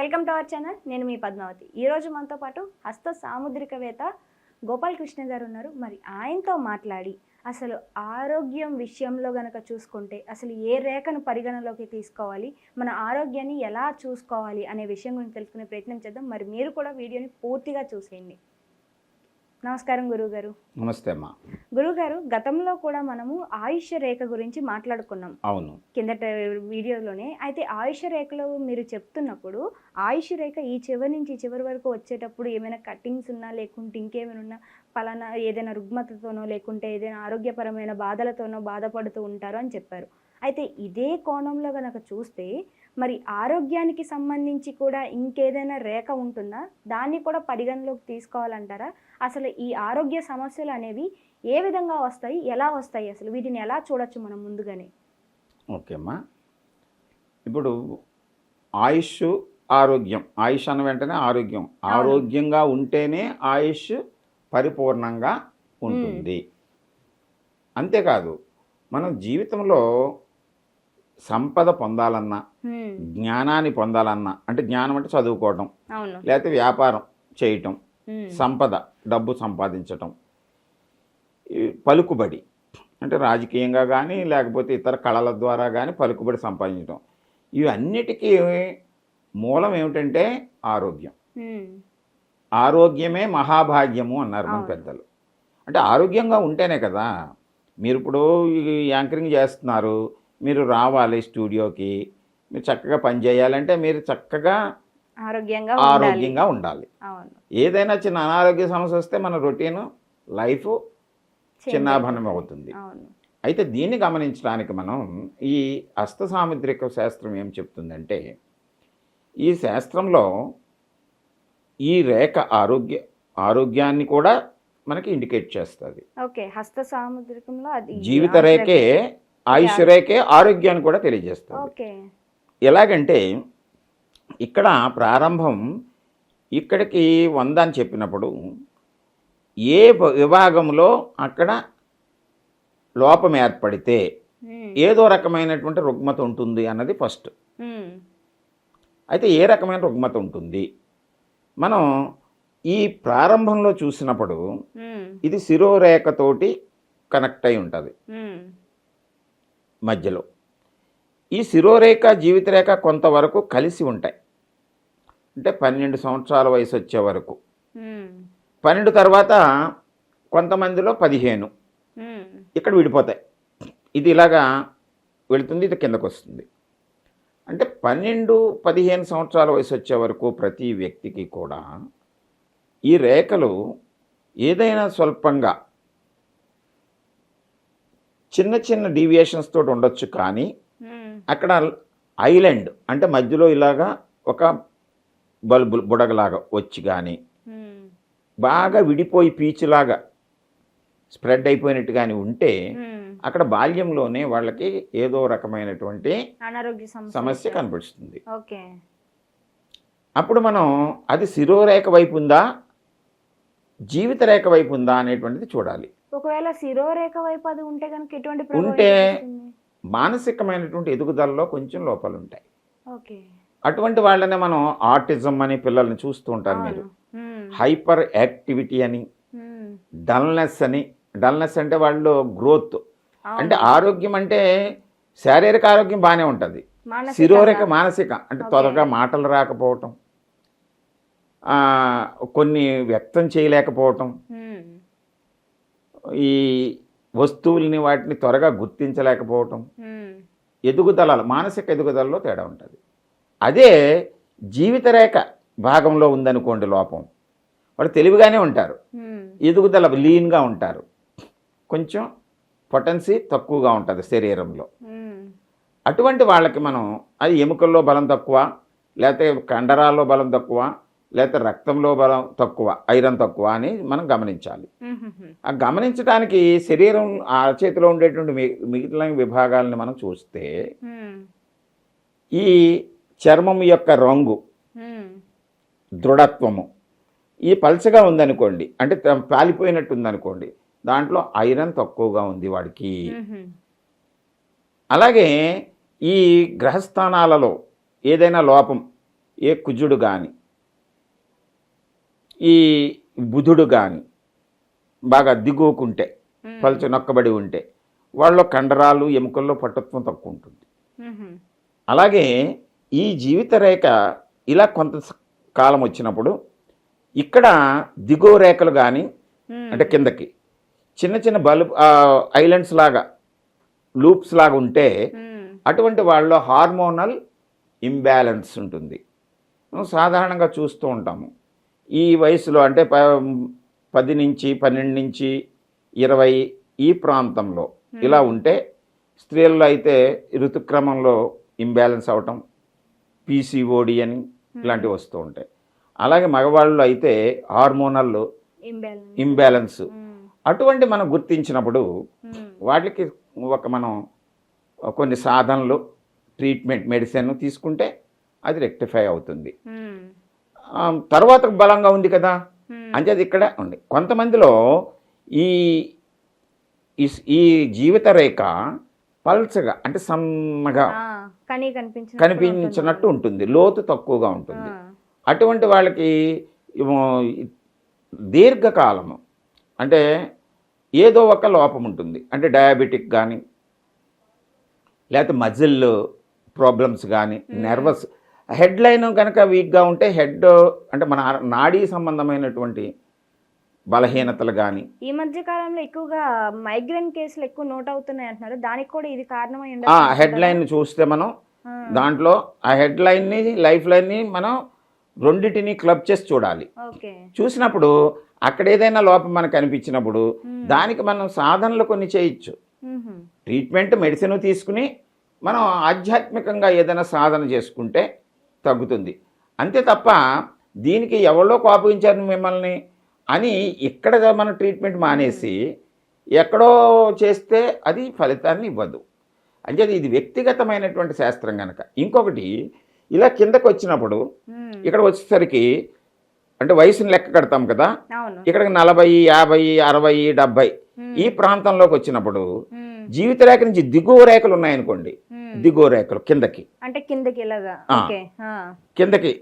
Welcome to our channel. నేను మీ పద్మావతి. ఈరోజు మనతో పాటు హస్త సాముద్రికవేత్త గోపాలకృష్ణ గారు ఉన్నారు. మరి ఆయనతో మాట్లాడి అసలు ఆరోగ్యం విషయంలో గనక చూసుకుంటే అసలు ఏ రేఖను పరిగణలోకి తీసుకోవాలి, మన ఆరోగ్యాన్ని ఎలా చూసుకోవాలి అనే విషయం గురించి తెలుసుకునే ప్రయత్నం చేద్దాం. మరి మీరు కూడా వీడియోని పూర్తిగా చూసేయండి. నమస్కారం గురువుగారు. నమస్తే అమ్మా. గురువుగారు, గతంలో కూడా మనము ఆయుష్ రేఖ గురించి మాట్లాడుకున్నాం. అవును, కిందట వీడియోలోనే. అయితే ఆయుష్ రేఖలో మీరు చెప్తున్నప్పుడు ఆయుష్ రేఖ ఈ చివరి నుంచి చివరి వరకు వచ్చేటప్పుడు ఏమైనా కట్టింగ్స్ ఉన్నా, లేకుంటే ఇంకేమైనా ఉన్నా, పలానా ఏదైనా రుగ్మతతోనో లేకుంటే ఏదైనా ఆరోగ్యపరమైన బాధలతోనో బాధపడుతూ ఉంటారు అని చెప్పారు. అయితే ఇదే కోణంలో కనుక చూస్తే మరి ఆరోగ్యానికి సంబంధించి కూడా ఇంకేదైనా రేఖ ఉంటుందా? దాన్ని కూడా పరిగణలోకి తీసుకోవాలంటారా? అసలు ఈ ఆరోగ్య సమస్యలు అనేవి ఏ విధంగా వస్తాయి, ఎలా వస్తాయి, అసలు వీటిని ఎలా చూడొచ్చు మనం ముందుగానే? ఓకే అమ్మా. ఇప్పుడు ఆయుష్, ఆరోగ్యం. ఆయుష్ అన్న వెంటనే ఆరోగ్యం. ఆరోగ్యంగా ఉంటేనే ఆయుష్ పరిపూర్ణంగా ఉంటుంది. అంతేకాదు, మనం జీవితంలో సంపద పొందాలన్నా, జ్ఞానాన్ని పొందాలన్నా, అంటే జ్ఞానం అంటే చదువుకోవటం, లేకపోతే వ్యాపారం చేయటం, సంపద డబ్బు సంపాదించటం, పలుకుబడి అంటే రాజకీయంగా కానీ లేకపోతే ఇతర కళల ద్వారా కానీ పలుకుబడి సంపాదించడం, ఇవన్నిటికీ మూలం ఏమిటంటే ఆరోగ్యం. ఆరోగ్యమే మహాభాగ్యము అన్నారు మన పెద్దలు. అంటే ఆరోగ్యంగా ఉంటేనే కదా. మీరు ఇప్పుడు యాంకరింగ్ చేస్తున్నారు, మీరు రావాలి స్టూడియోకి, మీరు చక్కగా పనిచేయాలంటే మీరు చక్కగా ఆరోగ్యంగా ఉండాలి. ఏదైనా చిన్న అనారోగ్య సమస్య వస్తే మన రొటీన్ లైఫ్ చిన్నాభరణం అవుతుంది. అయితే దీన్ని గమనించడానికి మనం ఈ హస్త సాముద్రిక శాస్త్రం ఏం చెప్తుందంటే, ఈ శాస్త్రంలో ఈ రేఖ ఆరోగ్యాన్ని కూడా మనకి ఇండికేట్ చేస్తుంది. హస్త సాముద్రికంలో జీవిత రేఖే, ఆయుష్ రేఖే ఆరోగ్యాన్ని కూడా తెలియజేస్తుంది. ఎలాగంటే ఇక్కడ ప్రారంభం ఇక్కడికి 100 అని చెప్పినప్పుడు ఏ విభాగంలో అక్కడ లోపం ఏర్పడితే ఏదో రకమైనటువంటి రుగ్మత ఉంటుంది అన్నది ఫస్ట్. అయితే ఏ రకమైన రుగ్మత ఉంటుంది మనం ఈ ప్రారంభంలో చూసినప్పుడు ఇది శిరోరేఖతోటి కనెక్ట్ అయి ఉంటుంది. మధ్యలో ఈ శిరోరేఖ జీవితరేఖ కొంతవరకు కలిసి ఉంటాయి. అంటే 12 సంవత్సరాల వయసు వచ్చే వరకు, 12 తర్వాత కొంతమందిలో 15 ఇక్కడ విడిపోతాయి. ఇది ఇలాగా వెళుతుంది, ఇది కిందకు వస్తుంది. అంటే 12-15 సంవత్సరాల వయసు వచ్చే వరకు ప్రతి వ్యక్తికి కూడా ఈ రేఖలు ఏదైనా స్వల్పంగా చిన్న చిన్న డీవియేషన్స్ తోటి ఉండొచ్చు, కానీ అక్కడ ఐలాండ్ అంటే మధ్యలో ఇలాగా ఒక బల్బు బుడగలాగా వచ్చి కానీ బాగా విడిపోయి పీచులాగా స్ప్రెడ్ అయిపోయినట్టు కానీ ఉంటే అక్కడ బాల్యంలోనే వాళ్ళకి ఏదో రకమైనటువంటి అనారోగ్య సమస్య కనిపిస్తుంది. అప్పుడు మనం అది శిరోరేఖ వైపు ఉందా, జీవిత రేఖ వైపు ఉందా అనేటువంటిది చూడాలి. ఒకవేళ శిరోరేఖ వైపు అది ఉంటే కనుక ఎటువంటి ఉంటే మానసికమైనటువంటి ఎదుగుదలలో కొంచెం లోపాలు ఉంటాయి. అటువంటి వాళ్ళనే మనం ఆటిజం అని పిల్లల్ని చూస్తూ ఉంటారు మీరు. హైపర్ యాక్టివిటీ అని, డల్నెస్ అని. డల్నెస్ అంటే వాళ్ళు గ్రోత్ అంటే ఆరోగ్యం అంటే శారీరక ఆరోగ్యం బాగానే ఉంటుంది, శిరోరేఖ మానసిక అంటే త్వరగా మాటలు రాకపోవటం, కొన్ని వ్యక్తం చేయలేకపోవటం, ఈ వస్తువుల్ని వాటిని త్వరగా గుర్తించలేకపోవటం, ఎదుగుదల మానసిక ఎదుగుదలలో తేడా ఉంటుంది. అదే జీవితరేఖ భాగంలో ఉందనుకోండి లోపం, వాళ్ళు తెలివిగానే ఉంటారు, ఎదుగుదల లీన్గా ఉంటారు, కొంచెం పొటెన్సీ తక్కువగా ఉంటుంది శరీరంలో. అటువంటి వాళ్ళకి మనం అది ఎముకల్లో బలం తక్కువ, లేకపోతే కండరాల్లో బలం తక్కువ, లేకపోతే రక్తంలో బలం తక్కువ, ఐరన్ తక్కువ అని మనం గమనించాలి. ఆ గమనించడానికి శరీరం ఆ చేతిలో ఉండేటువంటి మిగతా విభాగాలని మనం చూస్తే ఈ చర్మం యొక్క రంగు, దృఢత్వము ఈ పల్చగా ఉందనుకోండి, అంటే పాలిపోయినట్టు ఉందనుకోండి, దాంట్లో ఐరన్ తక్కువగా ఉంది వాడికి. అలాగే ఈ గ్రహస్థానాలలో ఏదైనా లోపం, ఏ కుజుడు కానీ ఈ బుధుడు కానీ బాగా దిగువకుంటే పలుచ నొక్కబడి ఉంటే వాళ్ళ కండరాలు ఎముకల్లో పటుత్వం తక్కువ ఉంటుంది. అలాగే ఈ జీవిత రేఖ ఇలా కొంత కాలం వచ్చినప్పుడు ఇక్కడ దిగువ రేఖలు కానీ అంటే కిందకి చిన్న చిన్న ఐలాండ్స్ లాగా లూప్స్ లాగా ఉంటే అటువంటి వాళ్ళలో హార్మోనల్ ఇంబ్యాలెన్స్ ఉంటుంది. సాధారణంగా చూస్తూ ఉంటాము ఈ వయసులో అంటే 10 నుంచి 12 నుంచి 20 ఈ ప్రాంతంలో ఇలా ఉంటే స్త్రీల్లో అయితే ఋతుక్రమంలో ఇంబ్యాలెన్స్ అవటం, పీసీఓడి అని ఇలాంటివి వస్తూ ఉంటాయి. అలాగే మగవాళ్ళు అయితే హార్మోనల్ ఇంబ్యాలెన్స్. అటువంటి మనం గుర్తించినప్పుడు వాటికి మనం కొన్ని సాధనలు ట్రీట్మెంట్ మెడిసిన్ తీసుకుంటే అది రెక్టిఫై అవుతుంది. తర్వాత బలంగా ఉంది కదా అంటే అది ఇక్కడ ఉంది. కొంతమందిలో ఈ ఈ జీవిత రేఖ పల్చగా అంటే సన్నగా కనిపించినట్టు ఉంటుంది, లోతు తక్కువగా ఉంటుంది. అటువంటి వాళ్ళకి దీర్ఘకాలము అంటే ఏదో ఒక లోపం ఉంటుంది. అంటే డయాబెటిక్ కానీ లేకపోతే మజిల్ ప్రాబ్లమ్స్ కానీ నర్వస్ హెడ్ లైన్ కనుక వీక్గా ఉంటే హెడ్ అంటే మన నాడీ సంబంధమైనటువంటి బలహీనతలు కానీ ఈ మధ్య కాలంలో ఎక్కువగా మైగ్రేన్ కేసులు ఎక్కువ నోట్ అవుతున్నాయి అంటున్నారు. దానికి కూడా ఇది కారణమై హెడ్ లైన్ చూస్తే మనం దాంట్లో ఆ హెడ్ లైన్ని లైఫ్ లైన్ని మనం రెండింటిని క్లబ్ చేసి చూడాలి. చూసినప్పుడు అక్కడ ఏదైనా లోపం మనకు అనిపించినప్పుడు దానికి మనం సాధనలు కొన్ని చేయొచ్చు. ట్రీట్మెంట్ మెడిసిన్ తీసుకుని మనం ఆధ్యాత్మికంగా ఏదైనా సాధన చేసుకుంటే తగ్గుతుంది. అంతే తప్ప దీనికి ఎవరో కోపగించారు మిమ్మల్ని అని ఇక్కడ మన ట్రీట్మెంట్ మానేసి ఎక్కడో చేస్తే అది ఫలితాన్ని ఇవ్వదు. అంటే ఇది వ్యక్తిగతమైనటువంటి శాస్త్రం కనుక. ఇంకొకటి ఇలా కిందకు వచ్చినప్పుడు ఇక్కడ వచ్చేసరికి అంటే వయసుని లెక్క కడతాం కదా, ఇక్కడికి 40, 50, 60, 70 ఈ ప్రాంతంలోకి వచ్చినప్పుడు జీవిత రేఖ నుంచి దిగువ రేఖలు ఉన్నాయనుకోండి, దిగువ రేఖలు కిందకి అంటే కిందకి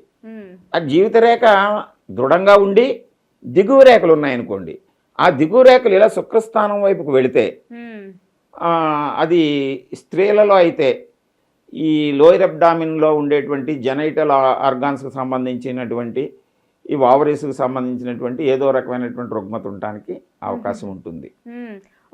ఆ జీవిత రేఖ దృఢంగా ఉండి దిగువ రేఖలు ఉన్నాయనుకోండి, ఆ దిగువ రేఖలు ఇలా శుక్రస్థానం వైపుకు వెళితే అది స్త్రీలలో అయితే ఈ లోయర్ అబ్డామిన్లో ఉండేటువంటి జెనైటల్ ఆర్గాన్స్కి సంబంధించినటువంటి ఈ ఓవరీస్కి సంబంధించినటువంటి ఏదో రకమైనటువంటి రుగ్మత ఉండటానికి అవకాశం ఉంటుంది.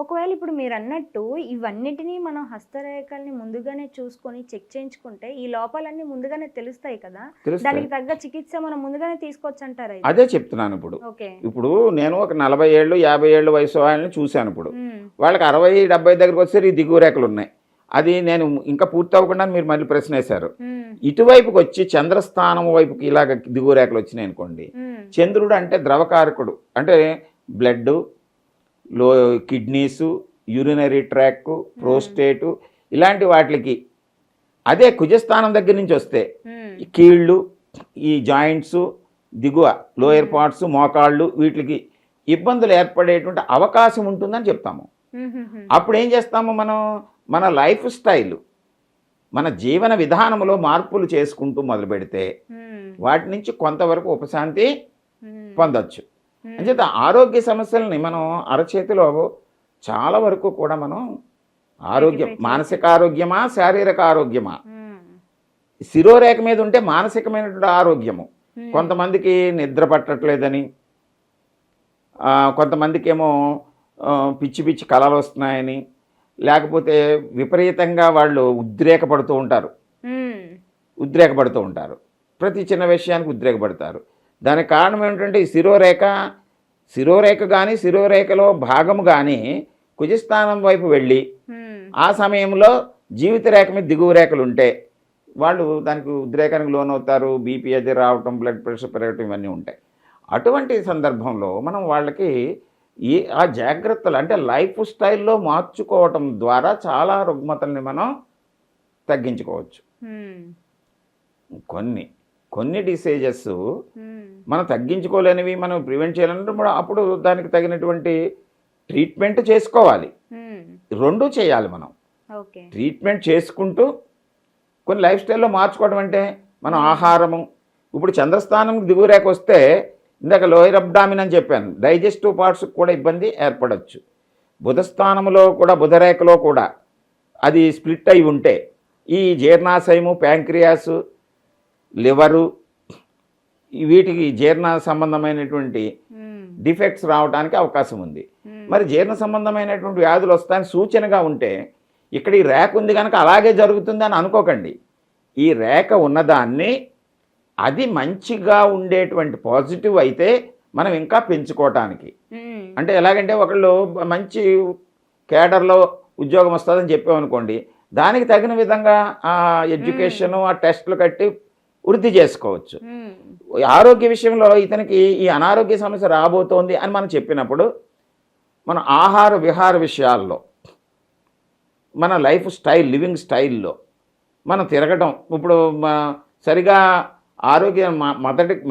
ఒకవేళ ఇప్పుడు మీరు అన్నట్టు ఇవన్నిటినీ మనం హస్తరేఖల్ని ముందుగానే చూసుకొని చెక్ చేయించుకుంటే ఈ లోపాలన్నీ ముందుగానే తెలుస్తాయి కదా, దానికి తగ్గ చికిత్స మనం ముందుగానే తీసుకోవచ్చు అంటారా? అదే చెప్తున్నాను. ఇప్పుడు నేను ఒక 40 ఏళ్ళు 50 ఏళ్ళు వయసు వాళ్ళని చూశాను. ఇప్పుడు వాళ్ళకి 60, 70 దగ్గరకు వస్తే ఈ దిగువ రేఖలు ఉన్నాయి. అది నేను ఇంకా పూర్తి అవ్వకుండా మీరు మళ్ళీ ప్రశ్న వేశారు. ఇటువైపుకి వచ్చి చంద్రస్థానం వైపుకి ఇలాగ దిగువ రేఖలు వచ్చినాయి అనుకోండి, చంద్రుడు అంటే ద్రవకారకుడు, అంటే బ్లడ్, కిడ్నీసు, యూరినరీ ట్రాక్, ప్రోస్టేటు ఇలాంటి వాటికి. అదే కుజస్థానం దగ్గర నుంచి వస్తే ఈ కీళ్ళు, ఈ జాయింట్స్, దిగువ లోయర్ పార్ట్స్, మోకాళ్ళు వీటికి ఇబ్బందులు ఏర్పడేటువంటి అవకాశం ఉంటుందని చెప్తాము. అప్పుడు ఏం చేస్తాము మనం, మన లైఫ్ స్టైల్, మన జీవన విధానంలో మార్పులు చేసుకుంటూ మొదలు పెడితే వాటి నుంచి కొంతవరకు ఉపశాంతి పొందొచ్చు. అంచేత ఆరోగ్య సమస్యలని మనం అరచేతిలో చాలా వరకు కూడా మనం ఆరోగ్యం, మానసిక ఆరోగ్యమా శారీరక ఆరోగ్యమా, శిరోరేఖ మీద ఉంటే మానసికమైనటువంటి ఆరోగ్యము. కొంతమందికి నిద్ర పట్టట్లేదని, కొంతమందికి ఏమో పిచ్చి పిచ్చి కళలు వస్తున్నాయని, లేకపోతే విపరీతంగా వాళ్ళు ఉద్రేకపడుతూ ఉంటారు, ప్రతి చిన్న విషయానికి ఉద్రేకపడతారు. దానికి కారణం ఏమిటంటే ఈ శిరోరేఖ కానీ శిరోరేఖలో భాగము కానీ కుజస్థానం వైపు వెళ్ళి ఆ సమయంలో జీవిత రేఖ మీద దిగువ రేఖలు ఉంటే వాళ్ళు దానికి ఉద్రేకానికి లోనవుతారు, బీపీ అది రావటం, బ్లడ్ ప్రెషర్ పెరగటం ఇవన్నీ ఉంటాయి. అటువంటి సందర్భంలో మనం వాళ్ళకి ఆ జాగ్రత్తలు అంటే లైఫ్ స్టైల్లో మార్చుకోవటం ద్వారా చాలా రుగ్మతల్ని మనం తగ్గించుకోవచ్చు. కొన్ని డిసీజెస్ మనం తగ్గించుకోలేనివి మనం ప్రివెంట్ చేయాలంటే అప్పుడు దానికి తగినటువంటి ట్రీట్మెంట్ చేసుకోవాలి. రెండూ చేయాలి మనం. ట్రీట్మెంట్ చేసుకుంటూ కొన్ని లైఫ్ స్టైల్లో మార్చుకోవడం అంటే మనం ఆహారము, ఇప్పుడు చంద్రస్థానం దిగువ రేఖ వస్తే ఇందాక లోయర్ అబ్డామిన్ అని చెప్పాను, డైజెస్టివ్ పార్ట్స్కి కూడా ఇబ్బంది ఏర్పడవచ్చు. బుధస్థానంలో కూడా బుధరేఖలో కూడా అది స్ప్లిట్ అయి ఉంటే ఈ జీర్ణాశయము, ప్యాంక్రియాసు, లివరు వీటికి జీర్ణ సంబంధమైనటువంటి డిఫెక్ట్స్ రావడానికి అవకాశం ఉంది. మరి జీర్ణ సంబంధమైనటువంటి వ్యాధులు వస్తాయని సూచనగా ఉంటే ఇక్కడ ఈ రేఖ ఉంది కనుక అలాగే జరుగుతుందని అనుకోకండి. ఈ రేఖ ఉన్నదాన్ని అది మంచిగా ఉండేటువంటి పాజిటివ్ అయితే మనం ఇంకా పెంచుకోవటానికి, అంటే ఎలాగంటే ఒకళ్ళు మంచి కేడర్లో ఉద్యోగం వస్తుందని చెప్పామనుకోండి, దానికి తగిన విధంగా ఆ ఎడ్యుకేషను, ఆ టెస్టులు కట్టి వృద్ధి చేసుకోవచ్చు. ఆరోగ్య విషయంలో ఇతనికి ఈ అనారోగ్య సమస్య రాబోతోంది అని మనం చెప్పినప్పుడు మన ఆహార విహార విషయాల్లో, మన లైఫ్ స్టైల్, లివింగ్ స్టైల్లో మనం తిరగటం, ఇప్పుడు సరిగా ఆరోగ్యం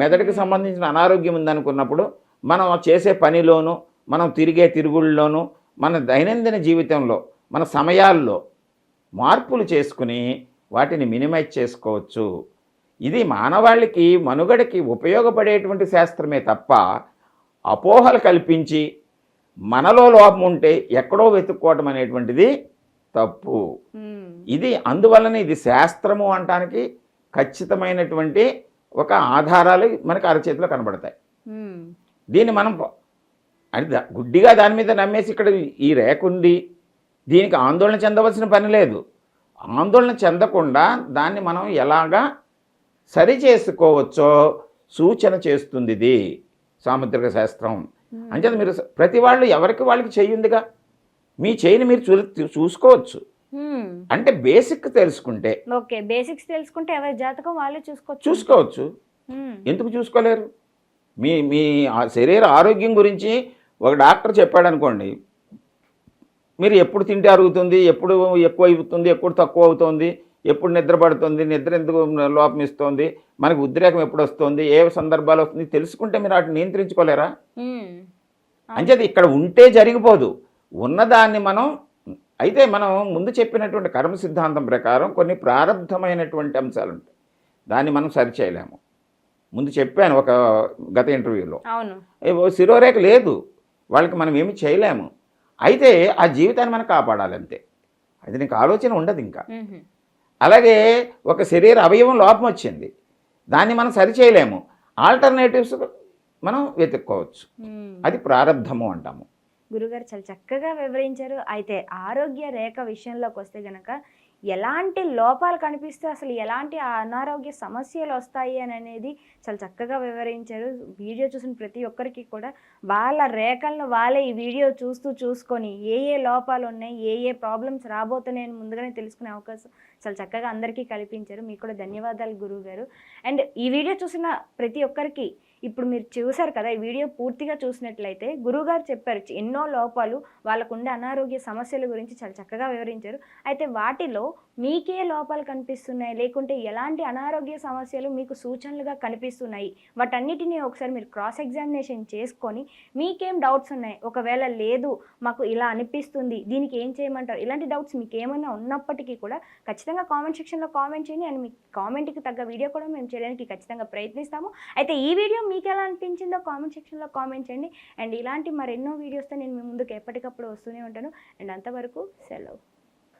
మెదడుకి సంబంధించిన అనారోగ్యం ఉందనుకున్నప్పుడు మనం చేసే పనిలోనూ, మనం తిరిగే తిరుగుళ్ళలోనూ, మన దైనందిన జీవితంలో, మన సమయాల్లో మార్పులు చేసుకుని వాటిని మినిమైజ్ చేసుకోవచ్చు. ఇది మానవాళికి మనుగడకి ఉపయోగపడేటువంటి శాస్త్రమే తప్ప అపోహలు కల్పించి మనలో లోపం ఉంటే ఎక్కడో వెతుక్కోవటం అనేటువంటిది తప్పు. ఇది అందువలన ఇది శాస్త్రము అనటానికి ఖచ్చితమైనటువంటి ఒక ఆధారాలు మనకు అరచేతిలో కనబడతాయి. దీన్ని మనం అంటే గుడ్డిగా దాని మీద నమ్మేసి ఇక్కడ ఈ రేఖ ఉంది, దీనికి ఆందోళన చెందవలసిన పని లేదు. ఆందోళన చెందకుండా దాన్ని మనం ఎలాగా సరి చేసుకోవచ్చో సూచన చేస్తుంది ఇది సాముద్రిక శాస్త్రం. అంచేత మీరు ప్రతి వాళ్ళు ఎవరికి వాళ్ళకి చెయ్యి ఉందిగా, మీ చెయ్యిని మీరు చూసుకోవచ్చు. అంటే బేసిక్ తెలుసుకుంటే, ఓకే, బేసిక్స్ తెలుసుకుంటే ఎవరి జాతకం వాళ్ళే చూసుకోవచ్చు. ఎందుకు చూసుకోలేరు? మీ మీ శరీర ఆరోగ్యం గురించి ఒక డాక్టర్ చెప్పాడు అనుకోండి, మీరు ఎప్పుడు తింటే అరుగుతుంది, ఎప్పుడు ఎక్కువ అవుతుంది, ఎప్పుడు తక్కువ అవుతుంది, ఎప్పుడు నిద్ర పడుతుంది, నిద్ర ఎందుకు లోపం ఇస్తుంది, మనకు ఉద్రేకం ఎప్పుడు వస్తుంది, ఏ సందర్భాలు వస్తుంది తెలుసుకుంటే మీరు వాటిని నియంత్రించుకోలేరా? అంచేది ఇక్కడ ఉంటే జరిగిపోదు, ఉన్నదాన్ని మనం అయితే మనం ముందు చెప్పినటువంటి కర్మ సిద్ధాంతం ప్రకారం కొన్ని ప్రారంధమైనటువంటి అంశాలు ఉంటాయి, దాన్ని మనం సరిచేయలేము. ముందు చెప్పాను ఒక గత ఇంటర్వ్యూలో, శిరోరేఖ లేదు వాళ్ళకి, మనం ఏమి చేయలేము. అయితే ఆ జీవితాన్ని మనం కాపాడాలంతే, అది నీకు ఆలోచన ఉండదు ఇంకా. అలాగే ఒక శరీర అవయవం లోపం వచ్చింది, దాన్ని మనం సరిచేయలేము, ఆల్టర్నేటివ్స్ మనం వెతుక్కోవచ్చు, అది ప్రారంధము అంటాము. గురుగారు చాలా చక్కగా వివరించారు. అయితే ఆరోగ్య రేఖ విషయంలోకి వస్తే గనక ఎలాంటి లోపాలు కనిపిస్తే అసలు ఎలాంటి అనారోగ్య సమస్యలు వస్తాయి అని అనేది చాలా చక్కగా వివరించారు. వీడియో చూసిన ప్రతి ఒక్కరికి కూడా వాళ్ళ రేఖలను వాళ్ళే ఈ వీడియో చూసుకొని ఏ లోపాలు ఉన్నాయి, ఏ ప్రాబ్లమ్స్ రాబోతున్నాయని ముందుగానే తెలుసుకునే అవకాశం చాలా చక్కగా అందరికీ కల్పించారు. మీకు కూడా ధన్యవాదాలు గురువు గారు. అండ్ ఈ వీడియో చూసిన ప్రతి ఒక్కరికి ఇప్పుడు మీరు చూసారు కదా, ఈ వీడియో పూర్తిగా చూసినట్లయితే గురువుగారు చెప్పారు ఎన్నో లోపాలు, వాళ్ళకుండే అనారోగ్య సమస్యల గురించి చాలా చక్కగా వివరించారు. అయితే వాటిలో మీకే లోపాలు కనిపిస్తున్నాయి, లేకుంటే ఎలాంటి అనారోగ్య సమస్యలు మీకు సూచనలుగా కనిపిస్తున్నాయి, వాటన్నిటినీ ఒకసారి మీరు క్రాస్ ఎగ్జామినేషన్ చేసుకొని మీకేం డౌట్స్ ఉన్నాయి, ఒకవేళ లేదు మాకు ఇలా అనిపిస్తుంది దీనికి ఏం చేయమంటారు, ఇలాంటి డౌట్స్ మీకు ఏమైనా ఉన్నప్పటికీ కూడా ఖచ్చితంగా కామెంట్ సెక్షన్లో కామెంట్ చేయండి. అండ్ మీ కామెంట్కి తగ్గ వీడియో కూడా మేము చేయడానికి ఖచ్చితంగా ప్రయత్నిస్తాము. అయితే ఈ వీడియో మీకు ఎలా అనిపించిందో కామెంట్ సెక్షన్లో కామెంట్ చేయండి. అండ్ ఇలాంటి మరెన్నో వీడియోస్తో నేను మీ ముందుకు ఎప్పటికప్పుడు వస్తూనే ఉంటాను. అండ్ అంతవరకు సెలవు.